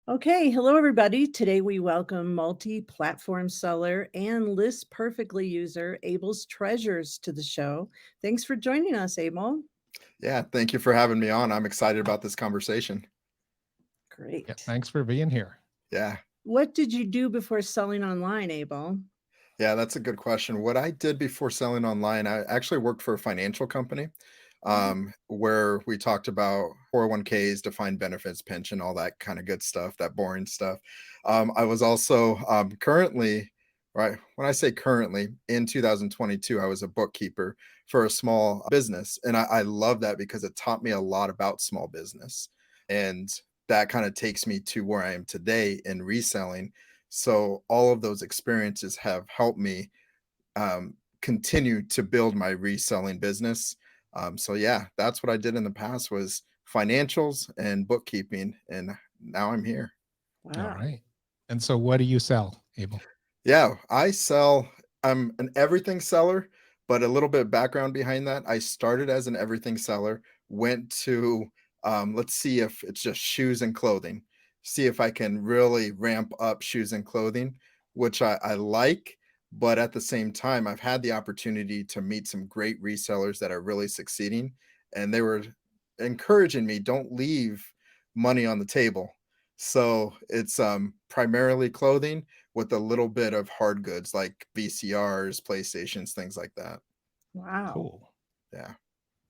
Okay, hello everybody. Today we welcome multi-platform seller and list perfectly user Abel's Treasures to the show. Thanks for joining us, Abel. Yeah, thank you for having me on. I'm excited about this conversation. Yeah, Great. thanks for being here. Yeah, What did you do before selling online, Abel? yeah, that's a good question. What I did before selling online, I actually worked for a financial company Oh, where we talked about 401ks, defined benefits, pension, all that kind of good stuff, that boring stuff. I was also currently, right, when I say currently, in 2022, I was a bookkeeper for a small business. And I love that because it taught me a lot about small business. And that kind of takes me to where I am today in reselling. So all of those experiences have helped me continue to build my reselling business. So yeah, that's what I did in the past was financials and bookkeeping, and now I'm here. All wow. right. And so what do you sell, Abel? Yeah, I sell. I'm an everything seller, but a little bit of background behind that. I started as an everything seller, went to let's see if it's just shoes and clothing. See if I can really ramp up shoes and clothing, which I like. But at the same time, I've had the opportunity to meet some great resellers that are really succeeding, and they were encouraging me, don't leave money on the table. So it's primarily clothing with a little bit of hard goods like VCRs, PlayStations, things like that. Wow. Cool. Yeah.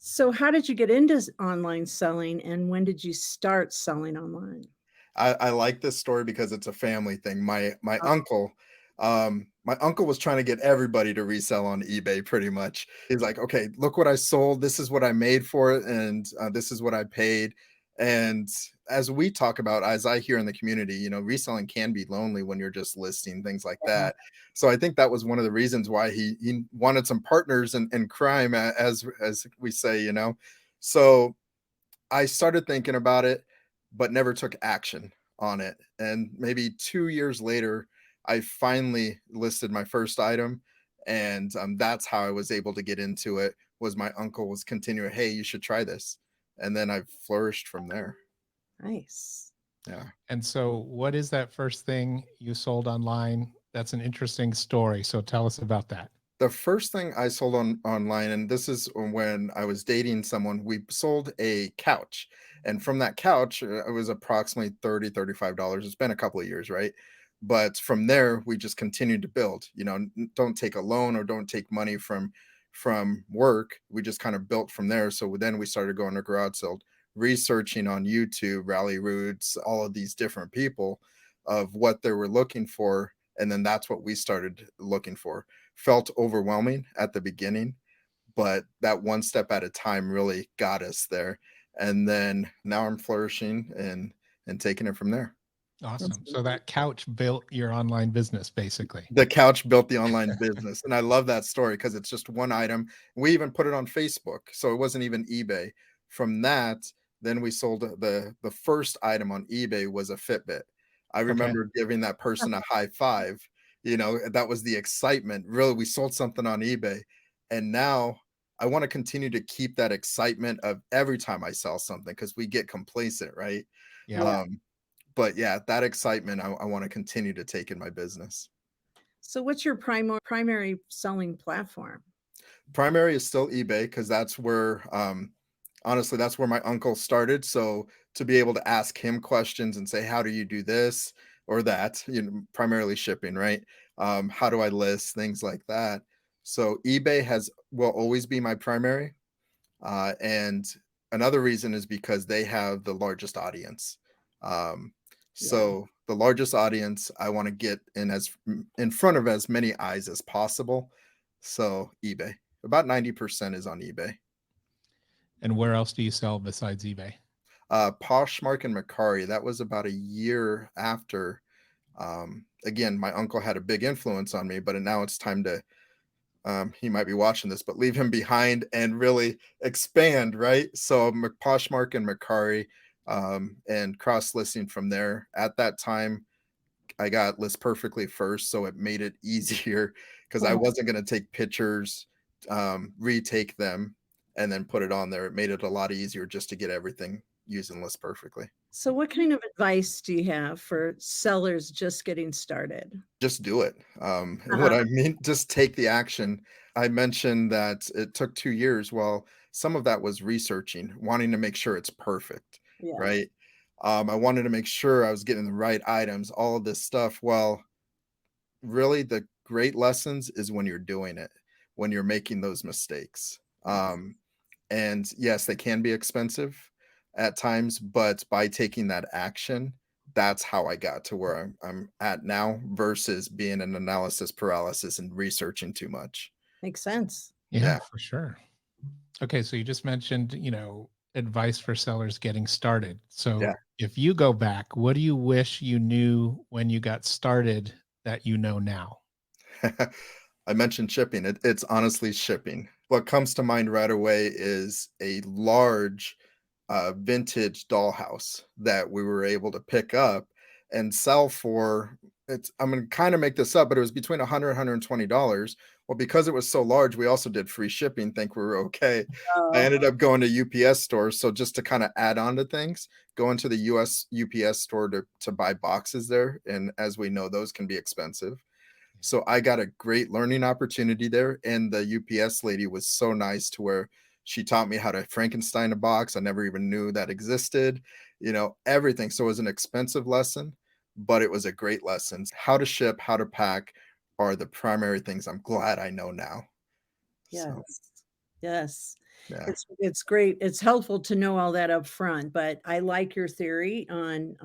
So how did you get into online selling and when did you start selling online? I like this story because it's a family thing. My uncle was trying to get everybody to resell on eBay pretty much. He's like, okay, look what I sold. This is what I made for it, and this is what I paid. And as we talk about, as I hear in the community, reselling can be lonely when you're just listing things like Yeah. that. So I think that was one of the reasons why he wanted some partners in crime, as we say. So I started thinking about it, but never took action on it. And maybe 2 years later, I finally listed my first item, and, that's how I was able to get into it, was my uncle was continuing, "Hey, you should try this." And then I flourished from there. Nice. Yeah. And so what is that first thing you sold online? That's an interesting story. So tell us about that. The first thing I sold online, and this is when I was dating someone, we sold a couch. And from that couch, it was approximately $35. It's been a couple of years, right? But from there, we just continued to build. Don't take a loan or don't take money from work. We just kind of built from there. So then we started going to garage sales, researching on YouTube, Rally Roots, all of these different people of what they were looking for. And then that's what we started looking for. Felt overwhelming at the beginning, but that one step at a time really got us there. And then now I'm flourishing and taking it from there. That's Awesome. So amazing. that couch built your online business basically. The couch built the online business. And I love that story because it's just one item. We even put it on Facebook. So it wasn't even eBay. From that, then we sold the first item on eBay was a Fitbit. I Okay. remember giving that person a high five. That was the excitement. Really, we sold something on eBay. And now I want to continue to keep that excitement of every time I sell something because we get complacent, right? Yeah. Yeah. But yeah, that excitement I want to continue to take in my business. So what's your primary selling platform? Primary is still eBay because that's where, honestly, that's where my uncle started. So to be able to ask him questions and say, "How do you do this or that?" Primarily shipping, right? How do I list things like that? So eBay will always be my primary, and another reason is because they have the largest audience. Um, Yeah. so the largest audience, I want to get in front of as many eyes as possible. So eBay, about 90% is on eBay. And where else do you sell besides eBay? Poshmark and Macari, that was about a year after. Again, my uncle had a big influence on me, but now it's time to he might be watching this, but leave him behind and really expand, right? So Poshmark and Macari, and cross listing from there. At that time, I got list perfectly first, so it made it easier because I Oh, wasn't going to take pictures, retake them, and then put it on there. It made it a lot easier just to get everything using List Perfectly. So what kind of advice do you have for sellers just getting started? Just do it. And what Uh-huh. I mean, just take the action. I mentioned that it took 2 years. Well, some of that was researching, wanting to make sure it's perfect, Yeah, right? I wanted to make sure I was getting the right items, all of this stuff. Well, really the great lessons is when you're doing it, when you're making those mistakes. yes. And yes, they can be expensive at times, but by taking that action, that's how I got to where I'm at now versus being an analysis paralysis and researching too much. Makes sense. Yeah, Yeah. for sure. Okay, so you just mentioned, advice for sellers getting started. Yeah. So if you go back, what do you wish you knew when you got started that you know now? I mentioned shipping. It's honestly shipping. What comes to mind right away is a large vintage dollhouse that we were able to pick up and sell for. It's I'm gonna kind of make this up, but it was between 100 $120. Well, because it was so large, we also did free shipping. Think we were okay. I Oh, ended up going to UPS stores. So just to kind of add on to things, going to the US UPS store to buy boxes there. And as we know, those can be expensive. So I got a great learning opportunity there, and the UPS lady was so nice to where she taught me how to Frankenstein a box. I never even knew that existed, everything. So it was an expensive lesson, but it was a great lesson. How to ship, how to pack are the primary things I'm glad I know now. So, yes. Yes. yeah. It's great. It's helpful to know all that up front, but I like your theory on,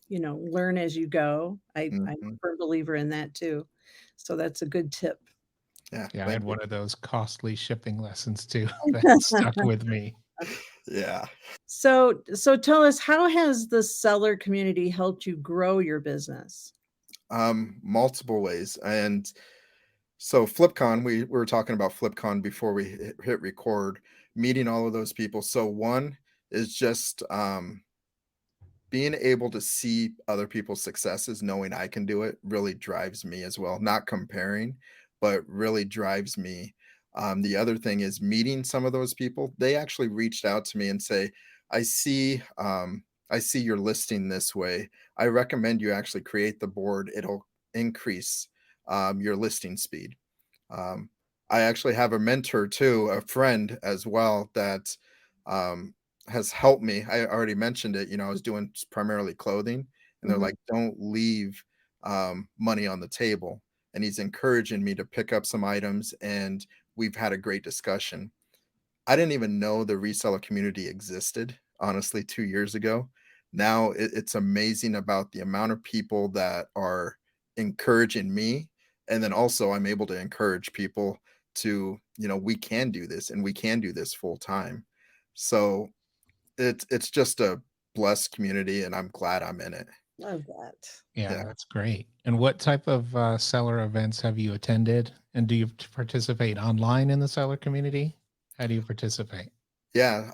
learn as you go. I'm a Mhm. firm believer in that too. So that's a good tip. Yeah, Yeah, I thank had you. one of those costly shipping lessons too that stuck with me. Yeah. So tell us, how has the seller community helped you grow your business? Multiple ways. And so FlipCon, we were talking about FlipCon before we hit record, meeting all of those people. So one is just being able to see other people's successes, knowing I can do it, really drives me as well. Not comparing, but really drives me. The other thing is meeting some of those people. They actually reached out to me and say, "I see, I see you're listing this way. I recommend you actually create the board. It'll increase your listing speed." Um, I actually have a mentor too, a friend as well that um, has helped me. I already mentioned it. I was doing primarily clothing, and they're Mhm. like, "Don't leave money on the table." And he's encouraging me to pick up some items, and we've had a great discussion. I didn't even know the reseller community existed, honestly, 2 years ago. Now it's amazing about the amount of people that are encouraging me, and then also I'm able to encourage people to, we can do this and we can do this full time. So it's just a blessed community and I'm glad I'm in it. Love that. Yeah, Yeah. that's great. And what type of seller events have you attended? And do you participate online in the seller community? How do you participate? Yeah.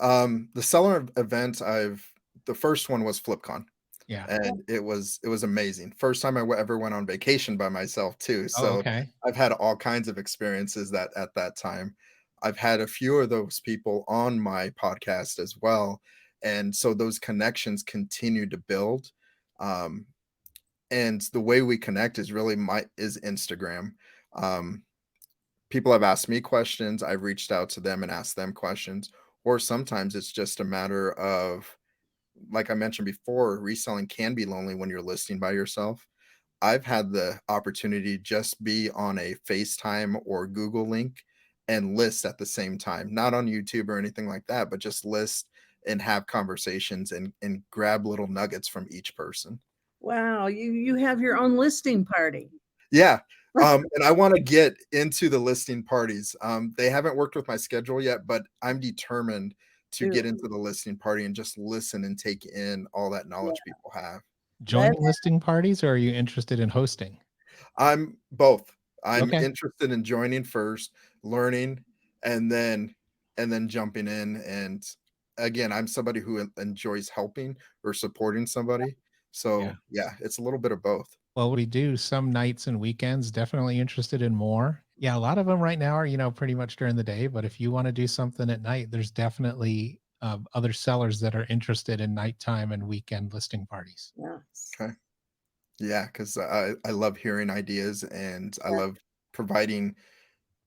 The seller event the first one was FlipCon. Yeah. Yeah. And it was amazing. First time I ever went on vacation by myself too, Oh, so okay. I've had all kinds of experiences that at that time. I've had a few of those people on my podcast as well, and so those connections continue to build, um, and the way we connect is really my is Instagram. Um, People have asked me questions, I've reached out to them and asked them questions, or sometimes it's just a matter of like I mentioned before, reselling can be lonely when you're listing by yourself. I've had the opportunity to just be on a FaceTime or Google link and list at the same time, not on YouTube or anything like that, but just list and have conversations and grab little nuggets from each person. Wow, you have your own listing party. Yeah. And I want to get into the listing parties. They haven't worked with my schedule yet, but I'm determined to Do get into the listing party and just listen and take in all that yeah, knowledge people have. that Joining listing parties, or are you interested in hosting? I'm both. I'm Okay. interested in joining first, learning, and then jumping in. And again, I'm somebody who enjoys helping or supporting somebody. Yeah. So yeah, it's a little bit of both. Well, we do some nights and weekends, definitely interested in more. Yeah, a lot of them right now are, pretty much during the day, but if you want to do something at night, there's definitely other sellers that are interested in nighttime and weekend listing parties. Yes. Okay. Yeah, because I love hearing ideas and I Yeah. love providing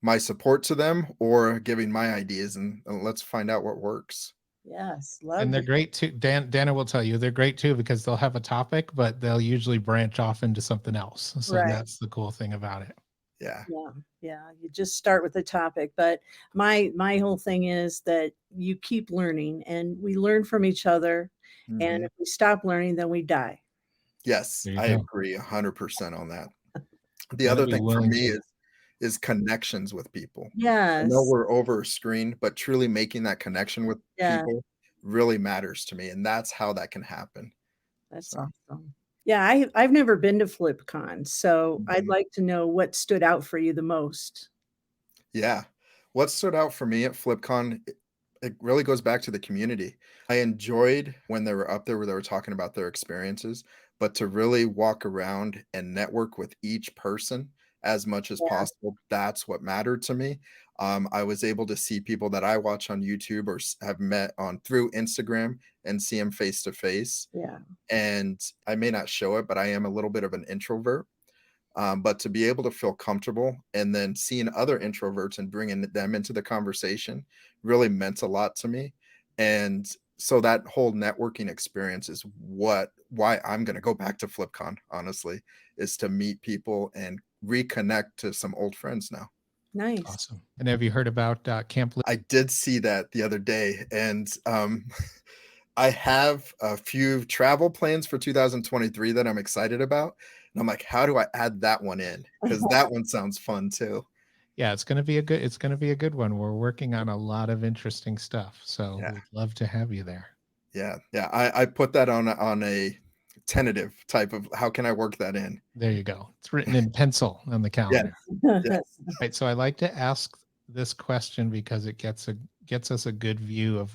my support to them or giving my ideas and let's find out what works. Yes. And Love they're that. great too. Dana will tell you they're great too because they'll have a topic, but they'll usually branch off into something else. So Right. that's the cool thing about it. Yeah. Yeah. Yeah. You just start with the topic. But my whole thing is that you keep learning and we learn from each other. And Mhm. if we stop learning, then we die. Yes, There you I go. agree 100% on that. The Got to other be thing for willing me to. is connections with people. I know Yes. we're over a screen, but truly making that connection with Yeah. people really matters to me, and that's how that can happen. That's So, awesome. Yeah. I've never been to FlipCon. So I'd mhm. like to know what stood out for you the most. Yeah. What stood out for me at FlipCon, it really goes back to the community. I enjoyed when they were up there where they were talking about their experiences, but to really walk around and network with each person as much as Yeah. possible, that's what mattered to me. I was able to see people that I watch on YouTube or have met on through Instagram and see them face to face. Yeah. And I may not show it, but I am a little bit of an introvert. But to be able to feel comfortable and then seeing other introverts and bringing them into the conversation really meant a lot to me. And so that whole networking experience is why I'm going to go back to FlipCon, honestly, is to meet people and reconnect to some old friends now. Nice. Awesome. And have you heard about Camp? I did see that the other day, and I have a few travel plans for 2023 that I'm excited about. And I'm like, how do I add that one in? Because that one sounds fun too. Yeah, it's going to be a good one. We're working on a lot of interesting stuff. So Yeah. we'd love to have you there. Yeah. Yeah. I put that on a tentative type of how can I work that in? There you go. It's written in pencil on the Yes. calendar. Yes. Right. So I like to ask this question because it gets us a good view of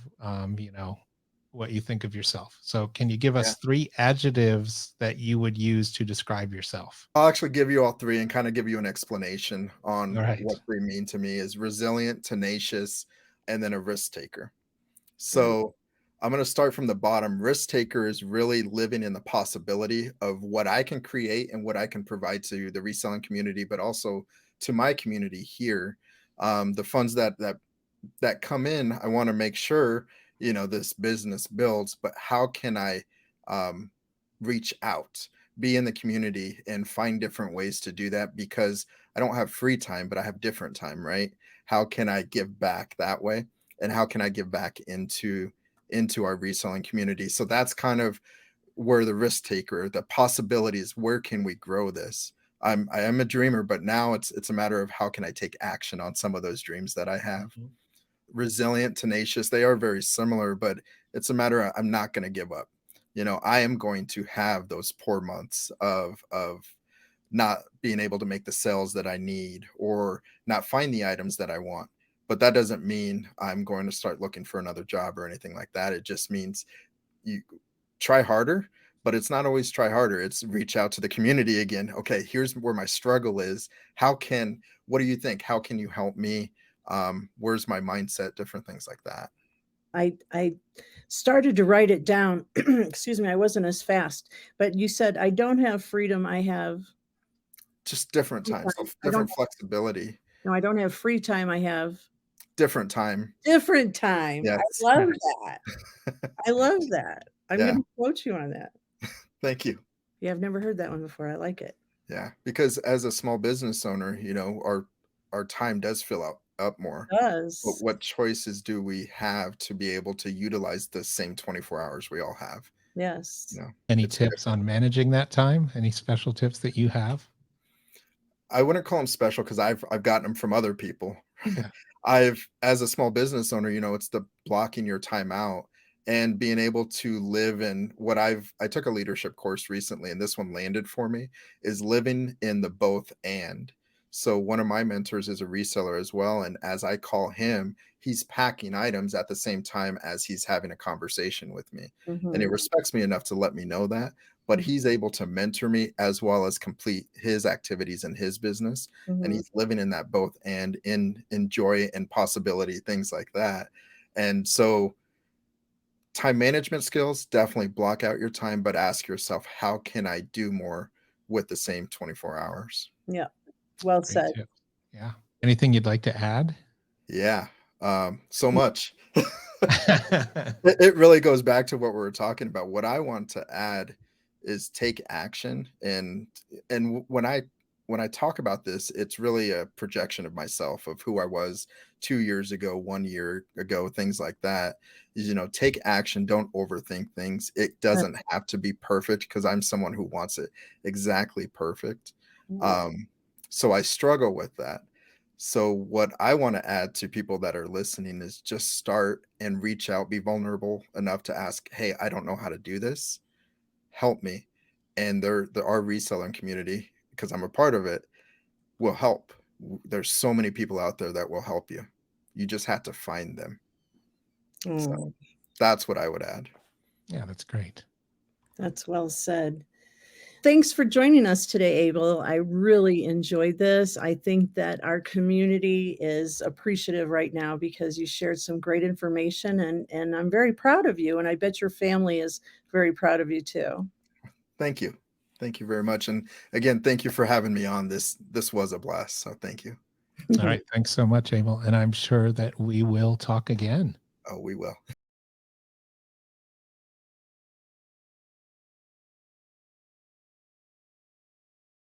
what you think of yourself. So can you give Yeah. us 3 adjectives that you would use to describe yourself? I'll actually give you all three and kind of give you an explanation All on right. what three mean to me is resilient, tenacious, and then a risk taker. Nice. So I'm going to start from the bottom. Risk taker is really living in the possibility of what I can create and what I can provide to the reselling community, but also to my community here. The funds that come in, I want to make sure this business builds. But how can I um, reach out, be in the community, and find different ways to do that? Because I don't have free time, but I have different time, right? How can I give back that way? And how can I give back into our reselling community? So that's kind of where the risk taker, the possibilities, where can we grow this? I am a dreamer, but now it's a matter of how can I take action on some of those dreams that I have. Mhm. Resilient, tenacious, they are very similar, but it's a matter of I'm not going to give up. I am going to have those poor months of not being able to make the sales that I need or not find the items that I want. But that doesn't mean I'm going to start looking for another job or anything like that. It just means you try harder, but it's not always try harder. It's reach out to the community again. Okay, here's where my struggle is. What do you think? How can you help me? Where's my mindset? Different things like that. I started to write it down. Excuse me, I wasn't as fast. But you said I don't have freedom, I have Just different free times, so time. different flexibility, I don't have free time, I have different time. different time. I Yes. love Nice. that. I love that. I'm Yeah. gonna quote you on that. Thank you. Yeah, I've never heard that one before. I like it. Yeah, because as a small business owner, our time does fill up more. It But does. what choices do we have to be able to utilize the same 24 hours we all have? You Yes. know, Any it's tips different. on managing that time? Any special tips that you have? I wouldn't call them special because I've gotten them from other people. Yeah. I've as a small business owner, it's the blocking your time out and being able to live in what I took a leadership course recently and this one landed for me is living in the both and. So one of my mentors is a reseller as well and as I call him, he's packing items at the same time as he's having a conversation with me. And he Mhm. respects me enough to let me know that, but Mhm. he's able to mentor me as well as complete his activities in his business and Mhm. he's living in that both and in joy and possibility things like that. And so time management skills, definitely block out your time, but ask yourself, how can I do more with the same 24 hours? Yeah. Well Great said. tip. Yeah. Anything you'd like to add? Yeah, so much. It really goes back to what we were talking about. What I want to add is take action, and when I talk about this, it's really a projection of myself, of who I was 2 years ago, 1 year ago, things like that. Is, take action, don't overthink things. It Uh, doesn't have to be perfect, because I'm someone who wants it exactly perfect. mm, Um, so I struggle with that. So what I want to add to people that are listening is just start and reach out, be vulnerable enough to ask, "Hey, I don't know how to do this. Help me." And our reselling community, because I'm a part of it, will help. There's so many people out there that will help you. You just have to find them. So mm, that's what I would add. Yeah, that's great. that's well said. Thanks for joining us today, Abel. I really enjoyed this. I think that our community is appreciative right now because you shared some great information, and I'm very proud of you. And I bet your family is very proud of you too. Thank you. Thank you very much. And again, thank you for having me on. This was a blast. So thank you. All right. Thanks so much, Abel. And I'm sure that we will talk again. Oh, we will.